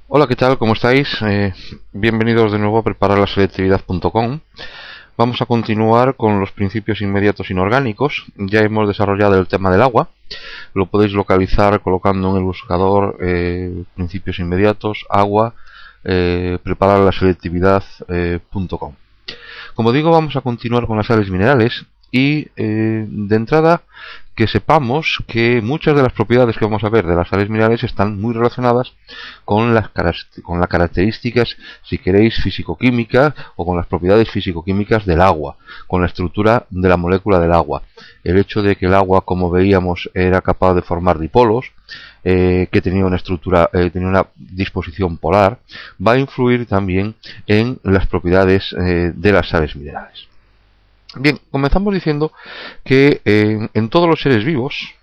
Hola, ¿qué tal? ¿Cómo estáis? Bienvenidos de nuevo a prepararlaselectividad.com. Vamos a continuar con los principios inmediatos inorgánicos. Ya hemos desarrollado el tema del agua. Lo podéis localizar colocando en el buscador principios inmediatos, agua, prepararlaselectividad.com. Como digo, vamos a continuar con las sales minerales y de entrada que sepamos que muchas de las propiedades que vamos a ver de las sales minerales están muy relacionadas con las características, si queréis, físico-químicas o con las propiedades físico-químicas del agua, con la estructura de la molécula del agua. El hecho de que el agua, como veíamos, era capaz de formar dipolos, que tenía una estructura, tenía una disposición polar, va a influir también en las propiedades de las sales minerales. Bien, comenzamos diciendo que en todos los seres vivos,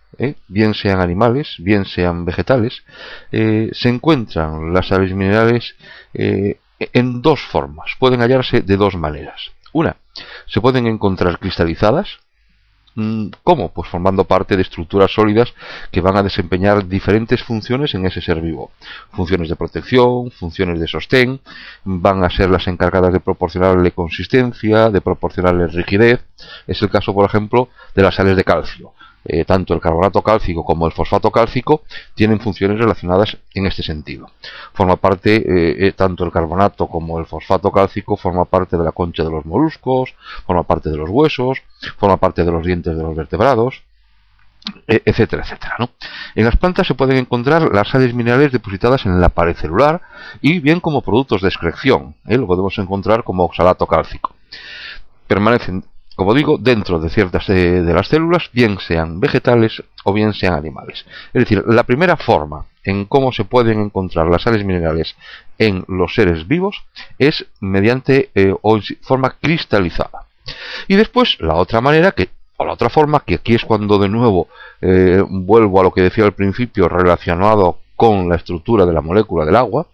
bien sean animales, bien sean vegetales, se encuentran las sales minerales en dos formas. Pueden hallarse de dos maneras. Una, se pueden encontrar cristalizadas. ¿Cómo? Pues formando parte de estructuras sólidas que van a desempeñar diferentes funciones en ese ser vivo. Funciones de protección, funciones de sostén, van a ser las encargadas de proporcionarle consistencia, de proporcionarle rigidez. Es el caso, por ejemplo, de las sales de calcio. Tanto el carbonato cálcico como el fosfato cálcico tienen funciones relacionadas en este sentido. Forma parte, tanto el carbonato como el fosfato cálcico forma parte de la concha de los moluscos, forma parte de los huesos, forma parte de los dientes de los vertebrados, etcétera, etcétera, ¿no? En las plantas se pueden encontrar las sales minerales depositadas en la pared celular y bien como productos de excreción, lo podemos encontrar como oxalato cálcico. Permanecen, como digo, dentro de ciertas de las células, bien sean vegetales o bien sean animales. Es decir, la primera forma en cómo se pueden encontrar las sales minerales en los seres vivos es mediante o en forma cristalizada. Y después, la otra manera, o la otra forma, que aquí es cuando de nuevo vuelvo a lo que decía al principio relacionado con la estructura de la molécula del agua,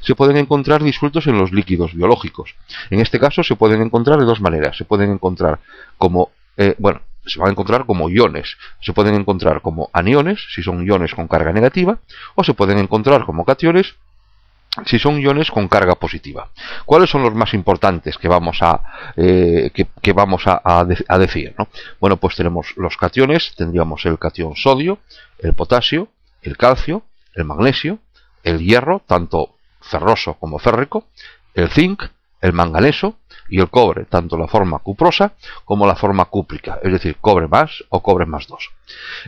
se pueden encontrar disueltos en los líquidos biológicos. En este caso se pueden encontrar de dos maneras. Se pueden encontrar como, se van a encontrar como iones. Se pueden encontrar como aniones, si son iones con carga negativa, o se pueden encontrar como cationes, si son iones con carga positiva. ¿Cuáles son los más importantes que vamos a decir, ¿no? Bueno, pues tenemos los cationes, tendríamos el catión sodio, el potasio, el calcio, el magnesio, el hierro, tanto ferroso como férrico, el zinc, el manganeso y el cobre, tanto la forma cuprosa como la forma cúprica, es decir, cobre más o cobre más 2.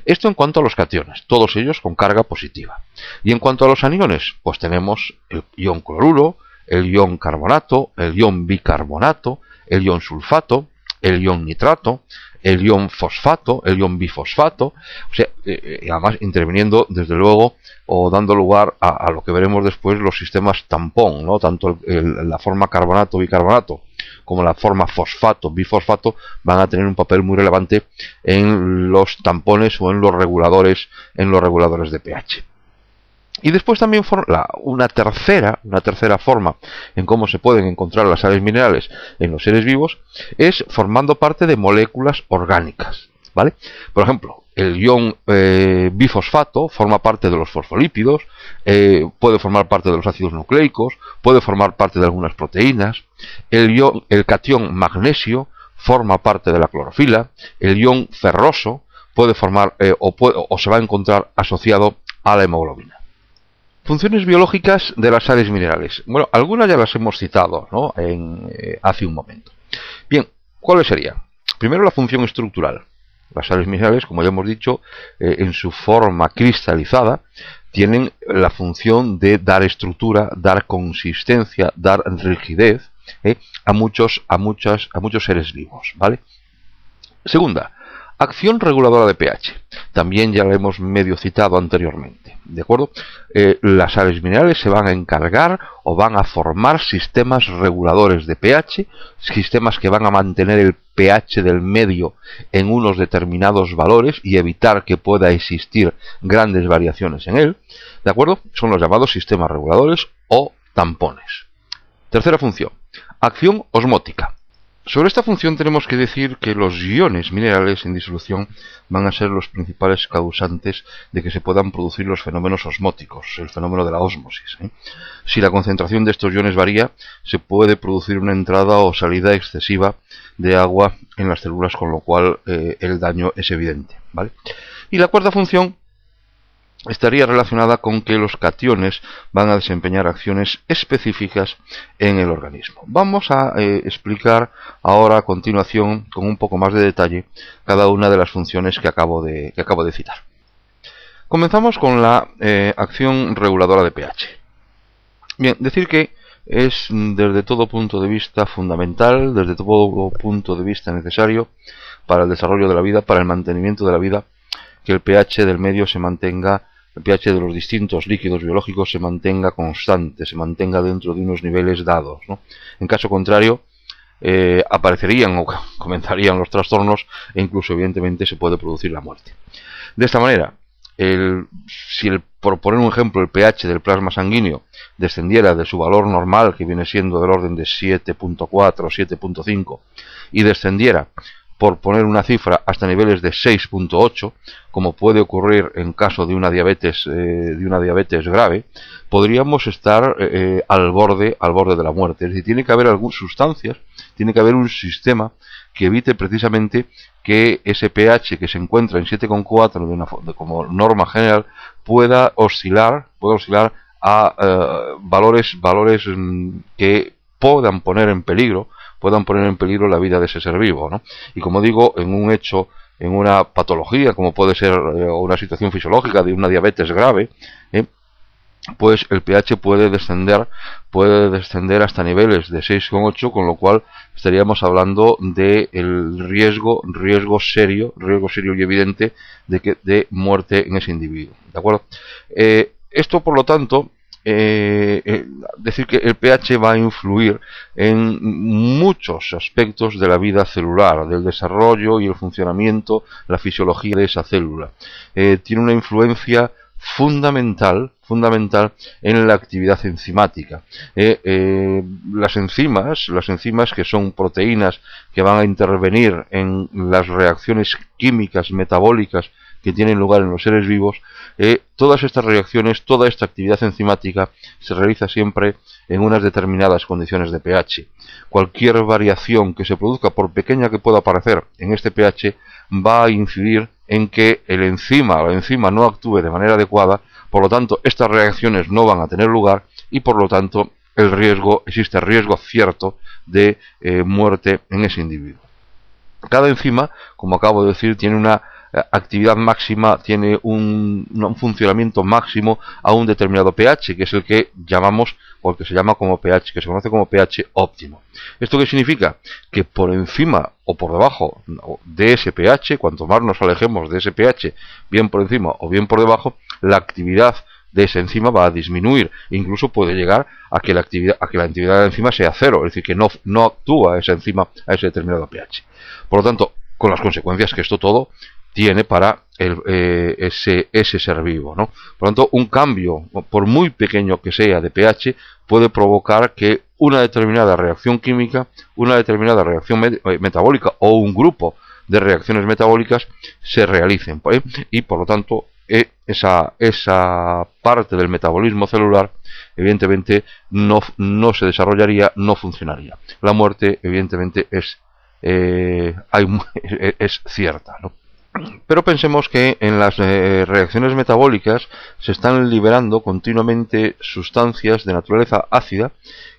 Esto en cuanto a los cationes, todos ellos con carga positiva. Y en cuanto a los aniones, pues tenemos el ion cloruro, el ion carbonato, el ion bicarbonato, el ion sulfato, el ion nitrato, el ion fosfato, el ion bifosfato, o sea, además interviniendo desde luego o dando lugar a lo que veremos después, los sistemas tampón, ¿no? Tanto la forma carbonato-bicarbonato como la forma fosfato-bifosfato van a tener un papel muy relevante en los tampones o en los reguladores de pH. Y después también una tercera forma en cómo se pueden encontrar las sales minerales en los seres vivos es formando parte de moléculas orgánicas, ¿vale? Por ejemplo, el ion bifosfato forma parte de los fosfolípidos, puede formar parte de los ácidos nucleicos, puede formar parte de algunas proteínas. El catión magnesio forma parte de la clorofila. El ion ferroso puede formar o se va a encontrar asociado a la hemoglobina. Funciones biológicas de las sales minerales. Bueno, algunas ya las hemos citado, ¿no? Hace un momento. Bien, ¿cuáles serían? Primero, la función estructural. Las sales minerales, como ya hemos dicho, en su forma cristalizada, tienen la función de dar estructura, dar consistencia, dar rigidez a muchos seres vivos, ¿vale? Segunda, acción reguladora de pH. También ya la hemos medio citado anteriormente. ¿De acuerdo? Las sales minerales se van a encargar o van a formar sistemas reguladores de pH, sistemas que van a mantener el pH del medio en unos determinados valores y evitar que pueda existir grandes variaciones en él. ¿De acuerdo? Son los llamados sistemas reguladores o tampones. Tercera función, acción osmótica. Sobre esta función tenemos que decir que los iones minerales en disolución van a ser los principales causantes de que se puedan producir los fenómenos osmóticos, el fenómeno de la ósmosis. Si la concentración de estos iones varía, se puede producir una entrada o salida excesiva de agua en las células, con lo cual el daño es evidente, ¿vale? Y la cuarta función estaría relacionada con que los cationes van a desempeñar acciones específicas en el organismo. Vamos a explicar ahora a continuación con un poco más de detalle cada una de las funciones que acabo de citar. Comenzamos con la acción reguladora de pH. Bien, decir que es desde todo punto de vista fundamental, desde todo punto de vista necesario para el desarrollo de la vida, para el mantenimiento de la vida, que el pH del medio se mantenga, el pH de los distintos líquidos biológicos se mantenga constante, se mantenga dentro de unos niveles dados, ¿no? En caso contrario, aparecerían o comenzarían los trastornos e incluso evidentemente se puede producir la muerte. De esta manera, por poner un ejemplo, el pH del plasma sanguíneo descendiera de su valor normal, que viene siendo del orden de 7.4 o 7.5, y descendiera, por poner una cifra, hasta niveles de 6.8, como puede ocurrir en caso de una diabetes grave, podríamos estar al borde de la muerte. Es decir, tiene que haber algunas sustancias, tiene que haber un sistema que evite precisamente que ese pH que se encuentra en 7,4 como norma general pueda oscilar a valores que puedan poner en peligro la vida de ese ser vivo, ¿no? Y como digo, en un hecho, en una patología, como puede ser una situación fisiológica de una diabetes grave, pues el pH puede descender hasta niveles de 6,8, con lo cual estaríamos hablando de el riesgo serio y evidente de muerte en ese individuo, ¿de acuerdo? Esto, por lo tanto, decir que el pH va a influir en muchos aspectos de la vida celular, del desarrollo y el funcionamiento, la fisiología de esa célula. Tiene una influencia fundamental en la actividad enzimática. Las enzimas, que son proteínas que van a intervenir en las reacciones químicas metabólicas que tienen lugar en los seres vivos, todas estas reacciones, toda esta actividad enzimática se realiza siempre en unas determinadas condiciones de pH. Cualquier variación que se produzca, por pequeña que pueda parecer, en este pH va a incidir en que la enzima no actúe de manera adecuada, por lo tanto estas reacciones no van a tener lugar y por lo tanto existe riesgo cierto de muerte en ese individuo. Cada enzima, como acabo de decir, tiene una actividad máxima, tiene un funcionamiento máximo a un determinado pH, que es el que llamamos, o el que se llama como pH, que se conoce como pH óptimo. ¿Esto qué significa? Que por encima o por debajo de ese pH, cuanto más nos alejemos de ese pH, bien por encima o bien por debajo, la actividad de esa enzima va a disminuir. Incluso puede llegar a que la actividad de la enzima sea cero, es decir, que no actúa esa enzima a ese determinado pH. Por lo tanto, con las consecuencias que esto todo tiene para ese ser vivo, ¿no? Por lo tanto, un cambio, por muy pequeño que sea, de pH, puede provocar que una determinada reacción química, una determinada reacción metabólica o un grupo de reacciones metabólicas se realicen, y por lo tanto esa parte del metabolismo celular evidentemente no se desarrollaría, no funcionaría. La muerte evidentemente es cierta, ¿no? Pero pensemos que en las reacciones metabólicas se están liberando continuamente sustancias de naturaleza ácida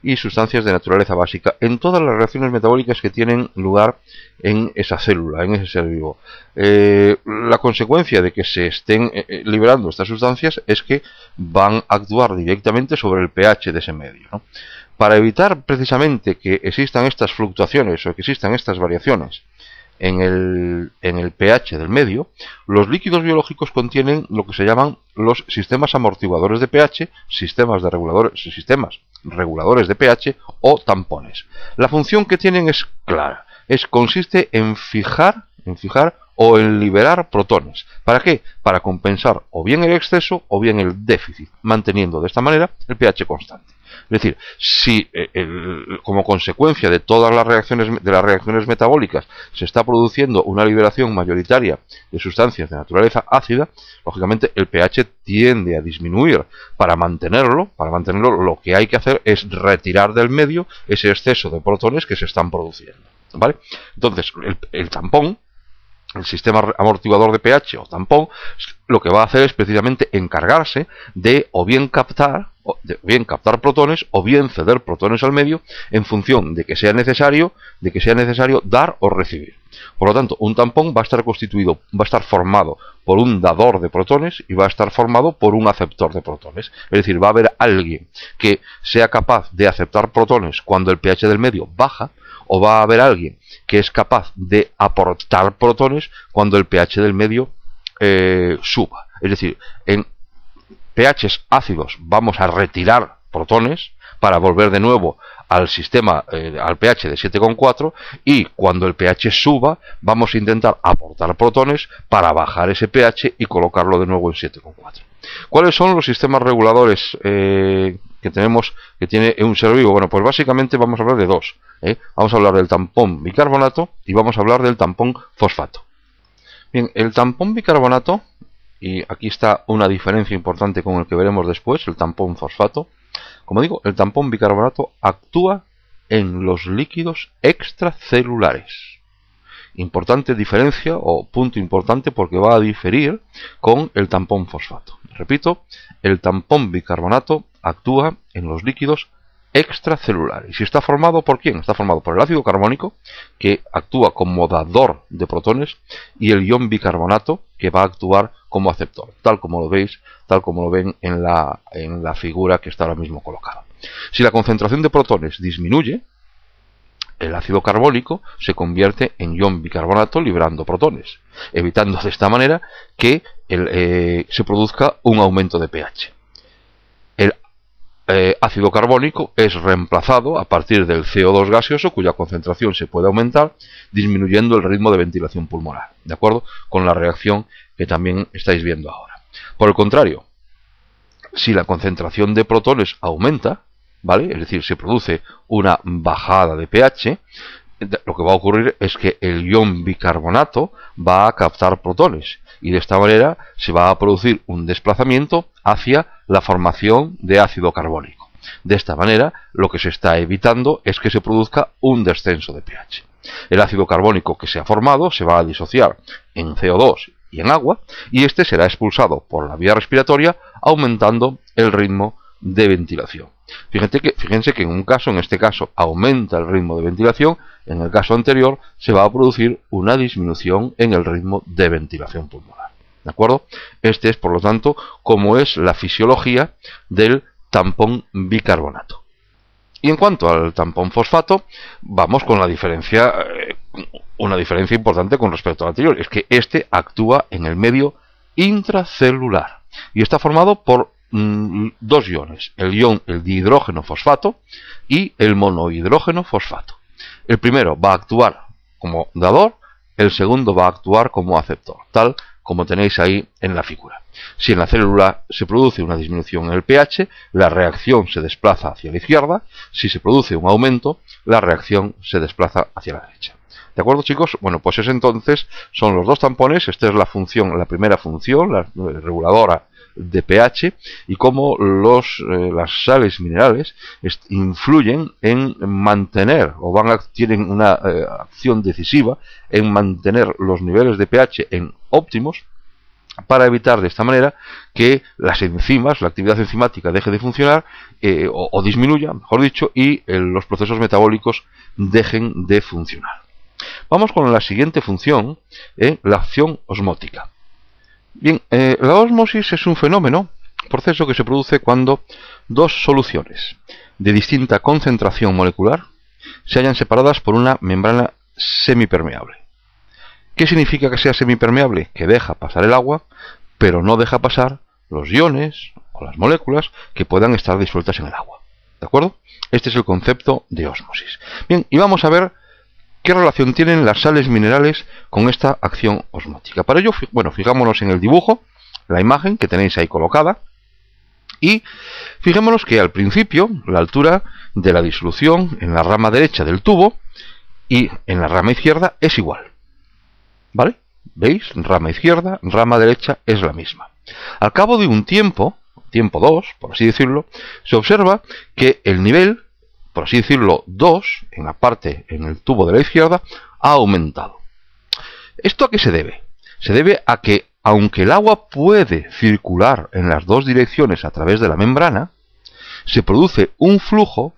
y sustancias de naturaleza básica en todas las reacciones metabólicas que tienen lugar en esa célula, en ese ser vivo. La consecuencia de que se estén liberando estas sustancias es que van a actuar directamente sobre el pH de ese medio, ¿no? Para evitar precisamente que existan estas fluctuaciones o que existan estas variaciones en el pH del medio, los líquidos biológicos contienen lo que se llaman los sistemas amortiguadores de pH, sistemas reguladores de pH o tampones. La función que tienen es clara, consiste en fijar o en liberar protones. ¿Para qué? Para compensar o bien el exceso o bien el déficit, manteniendo de esta manera el pH constante. Es decir, si como consecuencia de todas las reacciones metabólicas se está produciendo una liberación mayoritaria de sustancias de naturaleza ácida, lógicamente el pH tiende a disminuir. Para mantenerlo lo que hay que hacer es retirar del medio ese exceso de protones que se están produciendo, ¿vale? Entonces, el tampón, el sistema amortiguador de pH o tampón, lo que va a hacer es precisamente encargarse de o bien captar protones o bien ceder protones al medio en función de que sea necesario dar o recibir. Por lo tanto, un tampón va a estar formado por un dador de protones y va a estar formado por un aceptor de protones. Es decir, va a haber alguien que sea capaz de aceptar protones cuando el pH del medio baja, o va a haber alguien que es capaz de aportar protones cuando el pH del medio suba. Es decir, en pHs ácidos vamos a retirar protones para volver de nuevo al sistema, al pH de 7,4, y cuando el pH suba vamos a intentar aportar protones para bajar ese pH y colocarlo de nuevo en 7,4. ¿Cuáles son los sistemas reguladores que tenemos, que tiene un ser vivo? Bueno, pues básicamente vamos a hablar de dos. Vamos a hablar del tampón bicarbonato y vamos a hablar del tampón fosfato. Bien, el tampón bicarbonato, y aquí está una diferencia importante con el que veremos después, el tampón fosfato. Como digo, el tampón bicarbonato actúa en los líquidos extracelulares. Importante diferencia o punto importante porque va a diferir con el tampón fosfato. Repito, el tampón bicarbonato actúa en los líquidos extracelulares. ¿Y está formado por quién? Está formado por el ácido carbónico, que actúa como dador de protones, y el ion bicarbonato, que va a actuar como aceptor, tal como lo veis, tal como lo ven en la figura que está ahora mismo colocada. Si la concentración de protones disminuye, el ácido carbónico se convierte en ion bicarbonato liberando protones, evitando de esta manera que se produzca un aumento de pH. El ácido carbónico es reemplazado a partir del CO2 gaseoso, cuya concentración se puede aumentar, disminuyendo el ritmo de ventilación pulmonar, ¿de acuerdo? Con la reacción que también estáis viendo ahora. Por el contrario, si la concentración de protones aumenta, ¿vale? Es decir, se produce una bajada de pH, lo que va a ocurrir es que el ion bicarbonato va a captar protones, y de esta manera se va a producir un desplazamiento hacia la formación de ácido carbónico. De esta manera, lo que se está evitando es que se produzca un descenso de pH. El ácido carbónico que se ha formado se va a disociar en CO2 y en agua, y este será expulsado por la vía respiratoria, aumentando el ritmo de ventilación. Fíjense que en este caso aumenta el ritmo de ventilación, en el caso anterior se va a producir una disminución en el ritmo de ventilación pulmonar. ¿De acuerdo? Este es, por lo tanto, como es la fisiología del tampón bicarbonato. Y en cuanto al tampón fosfato, vamos con la diferencia, una diferencia importante con respecto al anterior, es que este actúa en el medio intracelular y está formado por dos iones, el dihidrógeno fosfato y el monohidrógeno fosfato. El primero va a actuar como dador, el segundo va a actuar como aceptor, tal como tenéis ahí en la figura. Si en la célula se produce una disminución en el pH, la reacción se desplaza hacia la izquierda. Si se produce un aumento, la reacción se desplaza hacia la derecha. ¿De acuerdo, chicos? Bueno, pues entonces son los dos tampones. Esta es la primera función, la reguladora de pH, y cómo las sales minerales influyen en mantener, tienen una acción decisiva en mantener los niveles de pH en óptimos, para evitar de esta manera que las enzimas, la actividad enzimática deje de funcionar o disminuya, mejor dicho, y los procesos metabólicos dejen de funcionar. Vamos con la siguiente función, la acción osmótica. Bien, la ósmosis es un proceso que se produce cuando dos soluciones de distinta concentración molecular se hallan separadas por una membrana semipermeable. ¿Qué significa que sea semipermeable? Que deja pasar el agua, pero no deja pasar los iones o las moléculas que puedan estar disueltas en el agua. ¿De acuerdo? Este es el concepto de ósmosis. Bien, y vamos a ver qué relación tienen las sales minerales con esta acción osmótica. Para ello, bueno, fijámonos en el dibujo, la imagen que tenéis ahí colocada. Y fijémonos que al principio la altura de la disolución en la rama derecha del tubo y en la rama izquierda es igual. ¿Vale? ¿Veis? Rama izquierda, rama derecha es la misma. Al cabo de un tiempo 2, por así decirlo, se observa que el nivel, por así decirlo, 2, en el tubo de la izquierda, ha aumentado. ¿Esto a qué se debe? Se debe a que, aunque el agua puede circular en las dos direcciones a través de la membrana, se produce un flujo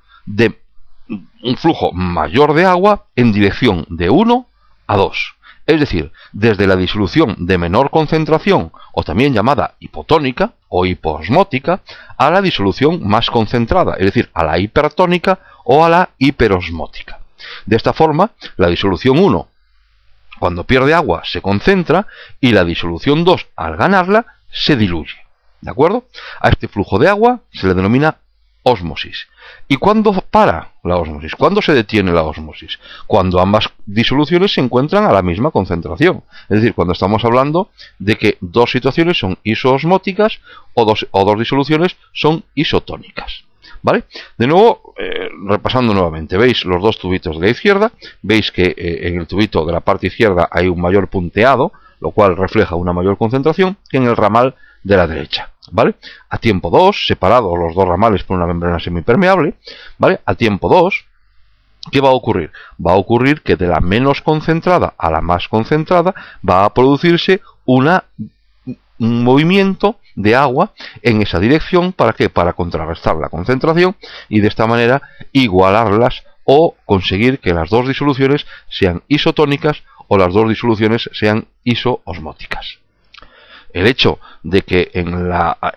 mayor de agua en dirección de 1 a 2. Es decir, desde la disolución de menor concentración, o también llamada hipotónica o hipoosmótica, a la disolución más concentrada, es decir, a la hipertónica o a la hiperosmótica. De esta forma, la disolución 1, cuando pierde agua, se concentra, y la disolución 2, al ganarla, se diluye. ¿De acuerdo? A este flujo de agua se le denomina ósmosis. ¿Y cuándo para la ósmosis? ¿Cuándo se detiene la ósmosis? Cuando ambas disoluciones se encuentran a la misma concentración. Es decir, cuando estamos hablando de que dos situaciones son isoosmóticas o dos disoluciones son isotónicas. ¿Vale? De nuevo, repasando nuevamente, veis los dos tubitos de la izquierda, veis que en el tubito de la parte izquierda hay un mayor punteado, lo cual refleja una mayor concentración, que en el ramal de la derecha. ¿Vale? A tiempo 2, separados los dos ramales por una membrana semipermeable, ¿vale? A tiempo 2, ¿qué va a ocurrir? Va a ocurrir que de la menos concentrada a la más concentrada va a producirse un movimiento de agua en esa dirección. ¿Para qué? Para contrarrestar la concentración y de esta manera igualarlas o conseguir que las dos disoluciones sean isotónicas o las dos disoluciones sean isoosmóticas. El hecho de que en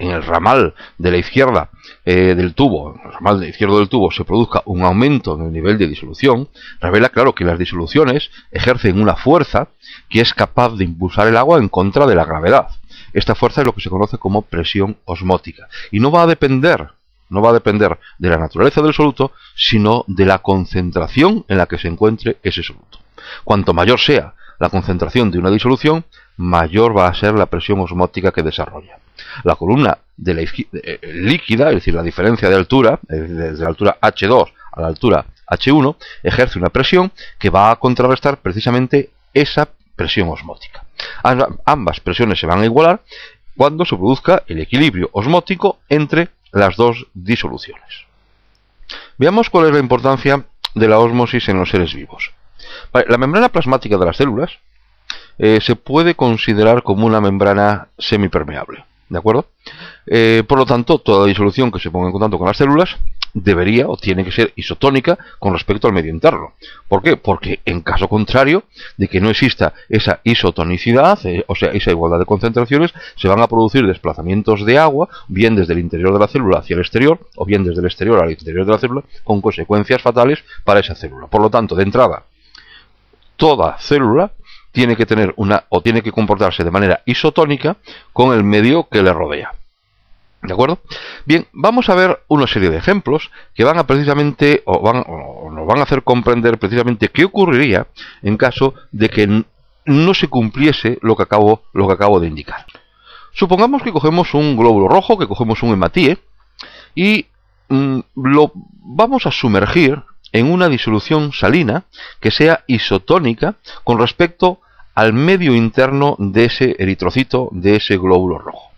el ramal de la izquierda del tubo, en el ramal izquierdo del tubo, se produzca un aumento en el nivel de disolución, revela, claro, que las disoluciones ejercen una fuerza que es capaz de impulsar el agua en contra de la gravedad. Esta fuerza es lo que se conoce como presión osmótica. Y no va a depender de la naturaleza del soluto, sino de la concentración en la que se encuentre ese soluto. Cuanto mayor sea la concentración de una disolución, mayor va a ser la presión osmótica que desarrolla. La columna de la líquida, es decir, la diferencia de altura, desde la altura H2 a la altura H1, ejerce una presión que va a contrarrestar precisamente esa presión osmótica. Ambas presiones se van a igualar cuando se produzca el equilibrio osmótico entre las dos disoluciones. Veamos cuál es la importancia de la ósmosis en los seres vivos. La membrana plasmática de las células se puede considerar como una membrana semipermeable, ¿de acuerdo? Por lo tanto, toda disolución que se ponga en contacto con las células debería o tiene que ser isotónica con respecto al medio interno. ¿Por qué? Porque en caso contrario de que no exista esa isotonicidad, o sea, esa igualdad de concentraciones, se van a producir desplazamientos de agua, bien desde el interior de la célula hacia el exterior, o bien desde el exterior al interior de la célula, con consecuencias fatales para esa célula. Por lo tanto, de entrada, toda célula tiene que tener tiene que comportarse de manera isotónica con el medio que le rodea. ¿De acuerdo? Bien, vamos a ver una serie de ejemplos que van a precisamente, o nos van a hacer comprender precisamente qué ocurriría en caso de que no se cumpliese lo que acabo de indicar. Supongamos que cogemos un glóbulo rojo, que cogemos un hematíe, y lo vamos a sumergir en una disolución salina que sea isotónica con respecto al medio interno de ese eritrocito, de ese glóbulo rojo.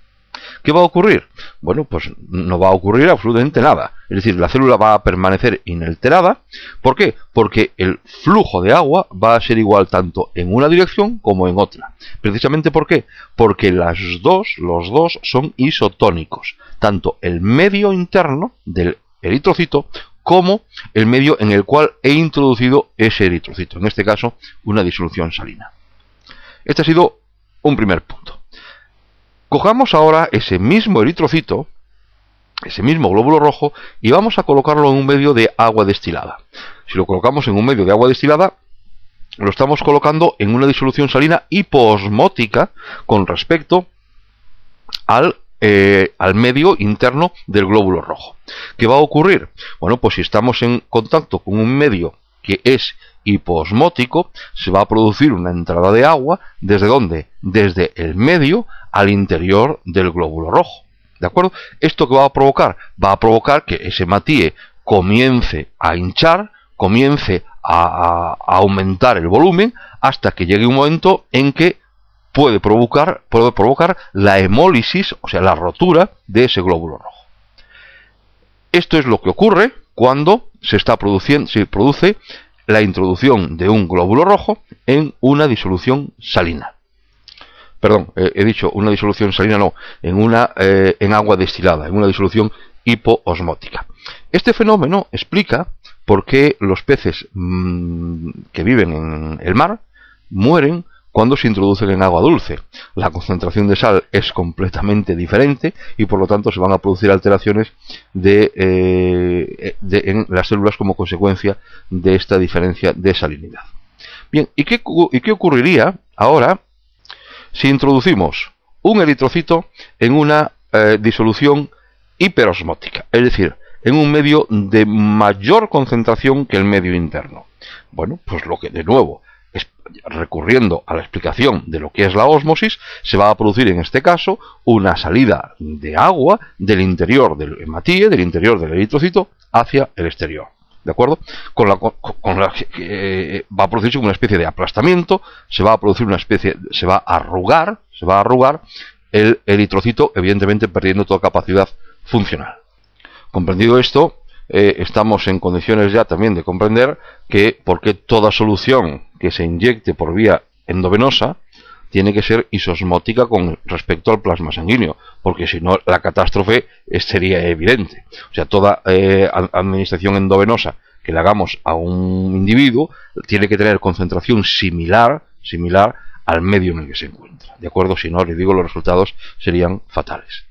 ¿Qué va a ocurrir? Bueno, pues no va a ocurrir absolutamente nada. Es decir, la célula va a permanecer inalterada. ¿Por qué? Porque el flujo de agua va a ser igual tanto en una dirección como en otra. ¿Precisamente por qué? Porque los dos son isotónicos. Tanto el medio interno del eritrocito como el medio en el cual he introducido ese eritrocito. En este caso, una disolución salina. Este ha sido un primer punto. Cojamos ahora ese mismo eritrocito, ese mismo glóbulo rojo, y vamos a colocarlo en un medio de agua destilada. Si lo colocamos en un medio de agua destilada, lo estamos colocando en una disolución salina hipoosmótica con respecto al medio interno del glóbulo rojo. ¿Qué va a ocurrir? Bueno, pues si estamos en contacto con un medio que es hipoosmótico, se va a producir una entrada de agua. ¿Desde dónde? Desde el medio al interior del glóbulo rojo. ¿De acuerdo? ¿Esto qué va a provocar? Va a provocar que ese hematíe comience a hinchar, comience a aumentar el volumen, hasta que llegue un momento en que puede provocar la hemólisis, o sea, la rotura de ese glóbulo rojo. Esto es lo que ocurre cuando se produce la introducción de un glóbulo rojo en una disolución salina. Perdón, he dicho una disolución salina, no, en agua destilada, en una disolución hipoosmótica. Este fenómeno explica por qué los peces que viven en el mar mueren cuando se introducen en agua dulce. La concentración de sal es completamente diferente y por lo tanto se van a producir alteraciones en las células como consecuencia de esta diferencia de salinidad. Bien, ¿y qué ocurriría ahora si introducimos un eritrocito en una disolución hiperosmótica? Es decir, en un medio de mayor concentración que el medio interno. Bueno, pues lo que de nuevo, recurriendo a la explicación de lo que es la ósmosis, se va a producir en este caso una salida de agua del interior del hematíe, del interior del eritrocito, hacia el exterior. ¿De acuerdo? Va a producirse una especie de aplastamiento, se va a arrugar el eritrocito, evidentemente perdiendo toda capacidad funcional. Comprendido esto, estamos en condiciones ya también de comprender que por qué toda solución que se inyecte por vía endovenosa tiene que ser isosmótica con respecto al plasma sanguíneo, porque si no la catástrofe sería evidente. O sea, toda administración endovenosa que le hagamos a un individuo tiene que tener concentración similar al medio en el que se encuentra. ¿De acuerdo? Si no, les digo, los resultados serían fatales.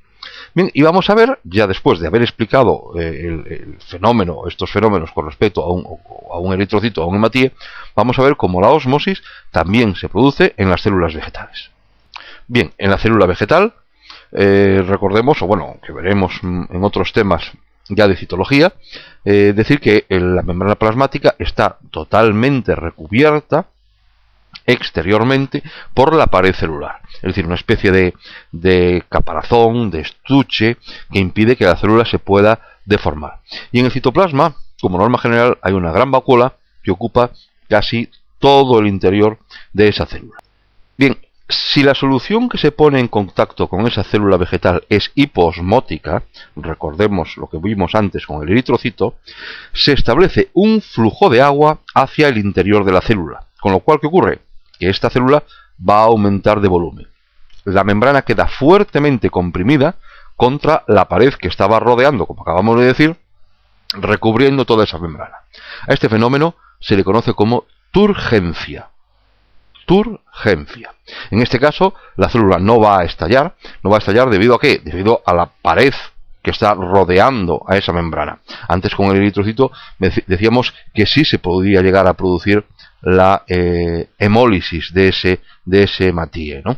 Bien, y vamos a ver, ya después de haber explicado estos fenómenos con respecto a un eritrocito, a un hematíe, vamos a ver cómo la ósmosis también se produce en las células vegetales. Bien, en la célula vegetal, recordemos, o bueno, que veremos en otros temas ya de citología, decir que la membrana plasmática está totalmente recubierta exteriormente por la pared celular, es decir, una especie de caparazón, de estuche que impide que la célula se pueda deformar. Y en el citoplasma, como norma general, hay una gran vacuola que ocupa casi todo el interior de esa célula. Bien, si la solución que se pone en contacto con esa célula vegetal es hipoosmótica, recordemos lo que vimos antes con el eritrocito, se establece un flujo de agua hacia el interior de la célula, con lo cual, ¿qué ocurre? Que esta célula va a aumentar de volumen. La membrana queda fuertemente comprimida contra la pared que estaba rodeando, como acabamos de decir, recubriendo toda esa membrana. A este fenómeno se le conoce como turgencia. Turgencia. En este caso, la célula no va a estallar. ¿No va a estallar debido a qué? Debido a la pared que está rodeando a esa membrana. Antes con el eritrocito decíamos que sí se podía llegar a producir la hemólisis de ese hematíe, ¿no?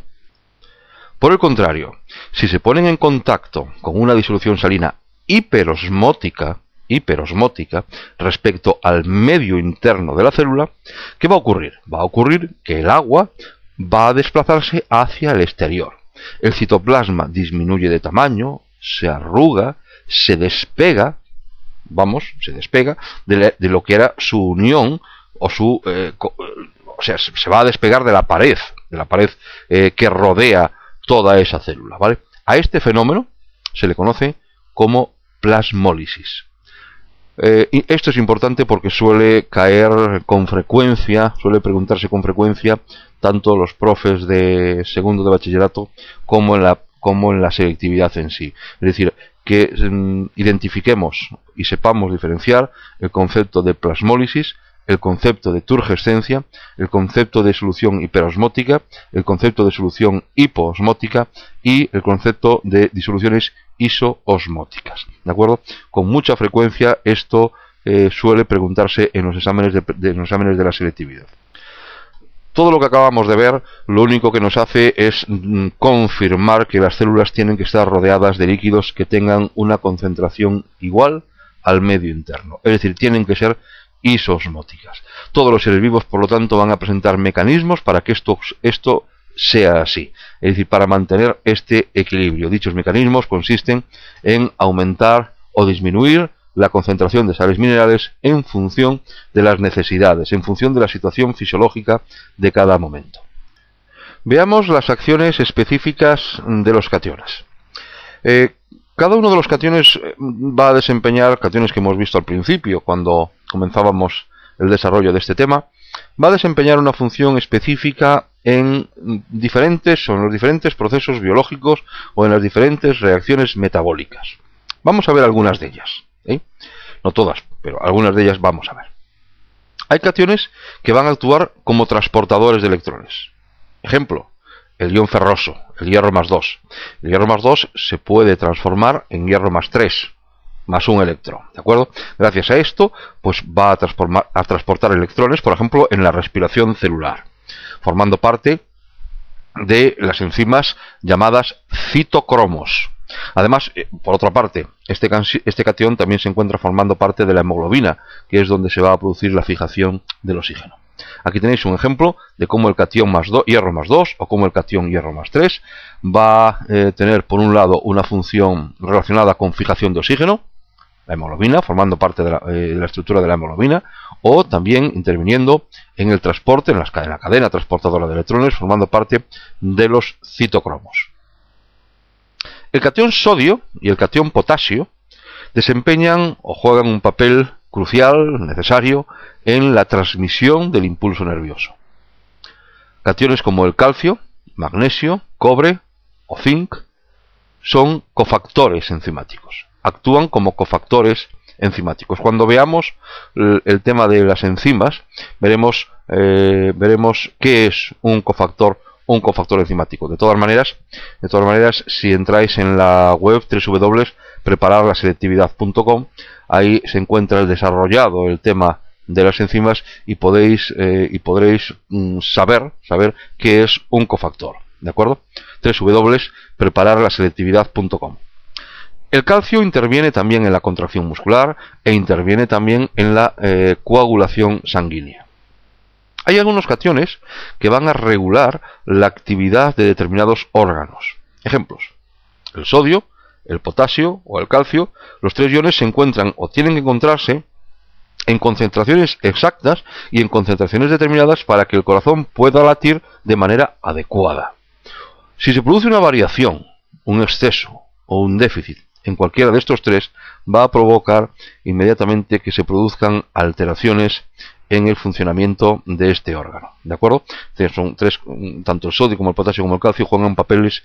Por el contrario, si se ponen en contacto con una disolución salina hiperosmótica respecto al medio interno de la célula, ¿qué va a ocurrir? Va a ocurrir que el agua va a desplazarse hacia el exterior. El citoplasma disminuye de tamaño, se arruga, se despega de lo que era su unión o sea, se va a despegar de la pared que rodea toda esa célula, ¿vale? A este fenómeno se le conoce como plasmólisis. Y esto es importante porque suele caer con frecuencia, suele preguntarse con frecuencia tanto los profes de segundo de bachillerato como en la selectividad en sí. Es decir, que identifiquemos y sepamos diferenciar el concepto de plasmólisis, el concepto de turgescencia, el concepto de solución hiperosmótica, el concepto de solución hipoosmótica y el concepto de disoluciones isoosmóticas. ¿De acuerdo? Con mucha frecuencia esto suele preguntarse en los exámenes de la selectividad. Todo lo que acabamos de ver, lo único que nos hace es confirmar que las células tienen que estar rodeadas de líquidos que tengan una concentración igual al medio interno. Es decir, tienen que ser isoosmóticas. Todos los seres vivos, por lo tanto, van a presentar mecanismos para que esto sea así. Es decir, para mantener este equilibrio. Dichos mecanismos consisten en aumentar o disminuir la concentración de sales minerales en función de las necesidades, en función de la situación fisiológica de cada momento. Veamos las acciones específicas de los cationes. Cada uno de los cationes va a desempeñar, cationes que hemos visto al principio cuando comenzábamos el desarrollo de este tema, va a desempeñar una función específica en los diferentes procesos biológicos o en las diferentes reacciones metabólicas. Vamos a ver algunas de ellas, no todas, pero algunas de ellas vamos a ver. Hay cationes que van a actuar como transportadores de electrones. Ejemplo, el ion ferroso, el hierro más 2. El hierro más 2 se puede transformar en hierro más 3, más un electrón, ¿de acuerdo? Gracias a esto, pues va a transportar electrones, por ejemplo, en la respiración celular, formando parte de las enzimas llamadas citocromos. Además, por otra parte, este catión también se encuentra formando parte de la hemoglobina, que es donde se va a producir la fijación del oxígeno. Aquí tenéis un ejemplo de cómo el catión hierro más 2 o cómo el catión hierro más 3 va a tener, por un lado, una función relacionada con fijación de oxígeno, la hemoglobina, formando parte de la estructura de la hemoglobina, o también interviniendo en el transporte, en la cadena transportadora de electrones, formando parte de los citocromos. El catión sodio y el catión potasio desempeñan o juegan un papel crucial, necesario, en la transmisión del impulso nervioso. Cationes como el calcio, magnesio, cobre o zinc son cofactores enzimáticos. Actúan como cofactores enzimáticos. Cuando veamos el tema de las enzimas, veremos qué es un cofactor enzimático. De todas maneras, si entráis en la web www.prepararlaselectividad.com, ahí se encuentra desarrollado el tema de las enzimas y podréis saber qué es un cofactor, ¿de acuerdo? www.prepararlaselectividad.com. El calcio interviene también en la contracción muscular e interviene también en la coagulación sanguínea. Hay algunos cationes que van a regular la actividad de determinados órganos. Ejemplos: el sodio, el potasio o el calcio. Los tres iones se encuentran o tienen que encontrarse en concentraciones exactas y en concentraciones determinadas para que el corazón pueda latir de manera adecuada. Si se produce una variación, un exceso o un déficit en cualquiera de estos tres, va a provocar inmediatamente que se produzcan alteraciones en el funcionamiento de este órgano, ¿de acuerdo? Son tres, tanto el sodio como el potasio como el calcio juegan papeles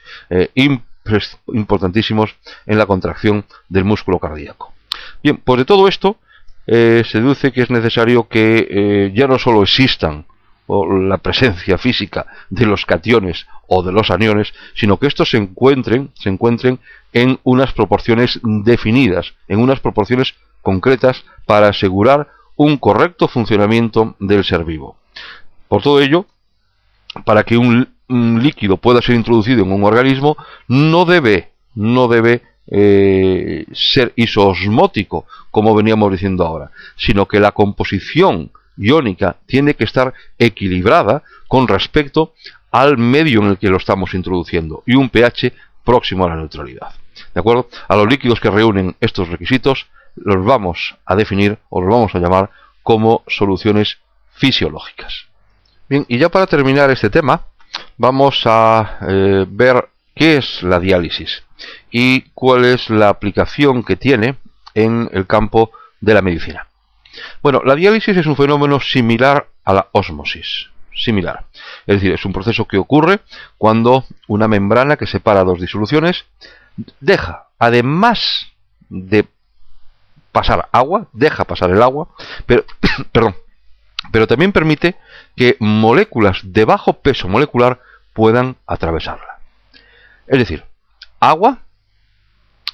importantísimos en la contracción del músculo cardíaco. Bien, pues de todo esto se deduce que es necesario que ya no solo existan la presencia física de los cationes o de los aniones, sino que estos se encuentren en unas proporciones definidas, en unas proporciones concretas para asegurar un correcto funcionamiento del ser vivo. Por todo ello, para que un líquido pueda ser introducido en un organismo, no debe ser isoosmótico, como veníamos diciendo ahora, sino que la composición iónica tiene que estar equilibrada con respecto al medio en el que lo estamos introduciendo y un pH próximo a la neutralidad. ¿De acuerdo? A los líquidos que reúnen estos requisitos los vamos a definir o los vamos a llamar como soluciones fisiológicas. Bien, y ya para terminar este tema, vamos a ver qué es la diálisis y cuál es la aplicación que tiene en el campo de la medicina. Bueno, la diálisis es un fenómeno similar a la ósmosis. Similar. Es decir, es un proceso que ocurre cuando una membrana que separa dos disoluciones deja, además de pasar agua, deja pasar el agua, pero, pero también permite que moléculas de bajo peso molecular puedan atravesarla. Es decir, agua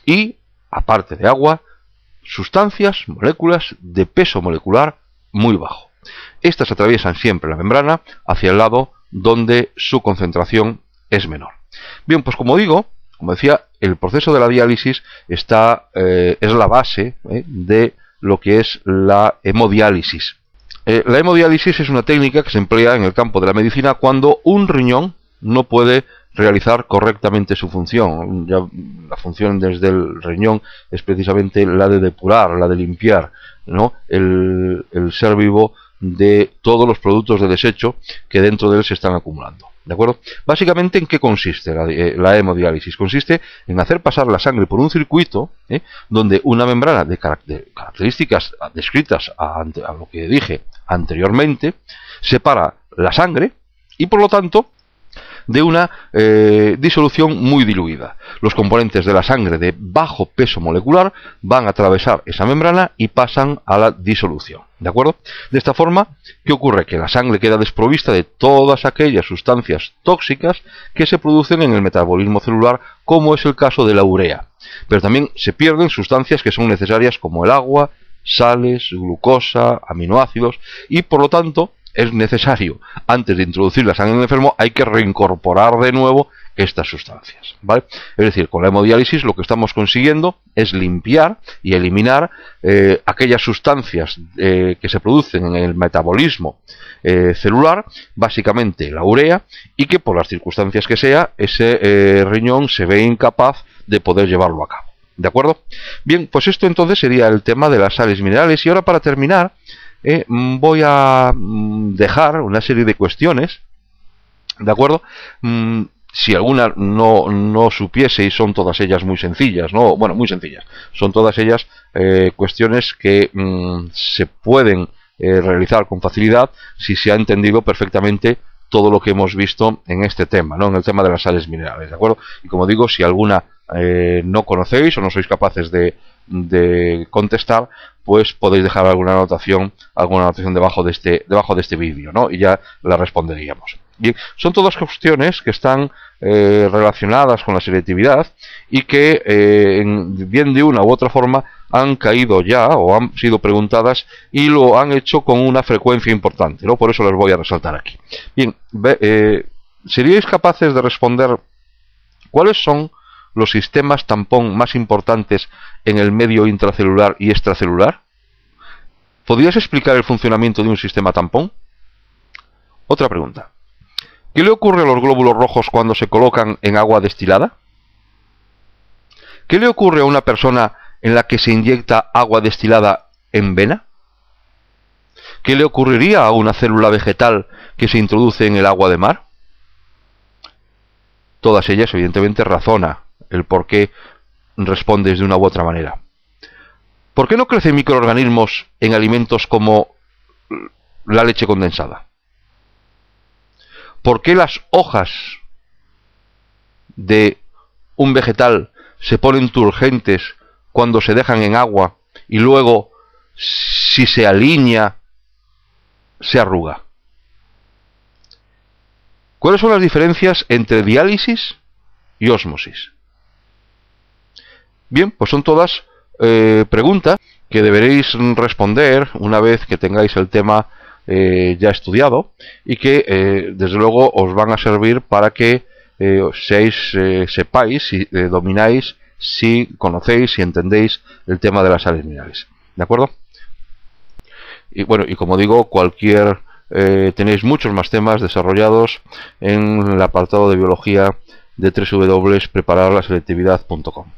y, aparte de agua, sustancias, moléculas de peso molecular muy bajo. Estas atraviesan siempre la membrana hacia el lado donde su concentración es menor. Bien, pues como decía, el proceso de la diálisis es la base de lo que es la hemodiálisis. La hemodiálisis es una técnica que se emplea en el campo de la medicina cuando un riñón no puede realizar correctamente su función. Ya, la función desde el riñón es precisamente la de depurar, la de limpiar, ¿no?, el ser vivo de todos los productos de desecho que dentro de él se están acumulando. ¿De acuerdo? Básicamente, ¿en qué consiste la hemodiálisis? Consiste en hacer pasar la sangre por un circuito donde una membrana de características descritas a lo que dije anteriormente separa la sangre y, por lo tanto, de una disolución muy diluida. Los componentes de la sangre de bajo peso molecular van a atravesar esa membrana y pasan a la disolución. ¿De acuerdo? De esta forma, ¿qué ocurre? Que la sangre queda desprovista de todas aquellas sustancias tóxicas que se producen en el metabolismo celular, como es el caso de la urea. Pero también se pierden sustancias que son necesarias, como el agua, sales, glucosa, aminoácidos, y por lo tanto es necesario, antes de introducir la sangre en el enfermo, hay que reincorporar de nuevo estas sustancias, ¿vale? Es decir, con la hemodiálisis lo que estamos consiguiendo es limpiar y eliminar aquellas sustancias que se producen en el metabolismo celular, básicamente la urea, y que por las circunstancias que sea, ese riñón se ve incapaz de poder llevarlo a cabo. ¿De acuerdo? Bien, pues esto entonces sería el tema de las sales minerales. Y ahora, para terminar, voy a dejar una serie de cuestiones, ¿de acuerdo? Si alguna no supiese, y son todas ellas muy sencillas, ¿no? Bueno, muy sencillas. Son todas ellas cuestiones que se pueden realizar con facilidad si se ha entendido perfectamente todo lo que hemos visto en este tema, ¿no?, en el tema de las sales minerales, ¿de acuerdo? Y como digo, si alguna no conocéis o no sois capaces de contestar, pues podéis dejar alguna anotación debajo de este vídeo, ¿no?, y ya la responderíamos. Bien, son todas cuestiones que están relacionadas con la selectividad y que bien de una u otra forma han caído ya o han sido preguntadas, y lo han hecho con una frecuencia importante, ¿no? Por eso les voy a resaltar aquí. Bien, ¿seríais capaces de responder cuáles son los sistemas tampón más importantes en el medio intracelular y extracelular? ¿Podrías explicar el funcionamiento de un sistema tampón? Otra pregunta. ¿Qué le ocurre a los glóbulos rojos cuando se colocan en agua destilada? ¿Qué le ocurre a una persona en la que se inyecta agua destilada en vena? ¿Qué le ocurriría a una célula vegetal que se introduce en el agua de mar? Todas ellas, evidentemente, razona el por qué respondes de una u otra manera. ¿Por qué no crecen microorganismos en alimentos como la leche condensada? ¿Por qué las hojas de un vegetal se ponen turgentes cuando se dejan en agua y luego, si se alinea, se arruga? ¿Cuáles son las diferencias entre diálisis y ósmosis? Bien, pues son todas preguntas que deberéis responder una vez que tengáis el tema ya estudiado, y que desde luego os van a servir para que sepáis, si domináis, si conocéis, si entendéis el tema de las sales minerales. ¿De acuerdo? Y bueno, y como digo, tenéis muchos más temas desarrollados en el apartado de biología de www.prepararlaselectividad.com.